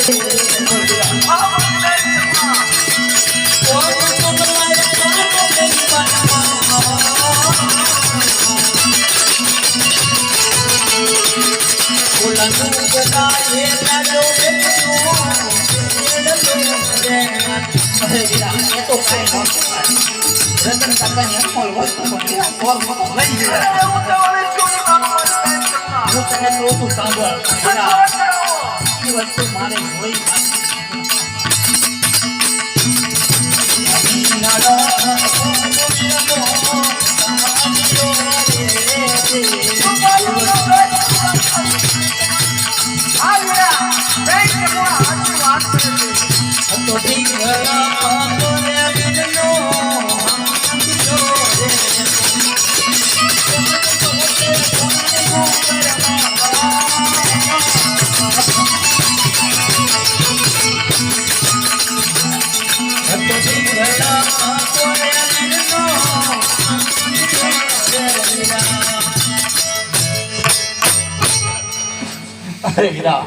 તો કાઈ ન રતન કાકાની અમોલ વસ્તુ પણ ફોર મોટો લઈ ગયા હું તને તો તું સાંભળ એ વસ્તુ મારે હોય તો ઠીક અરે હીરા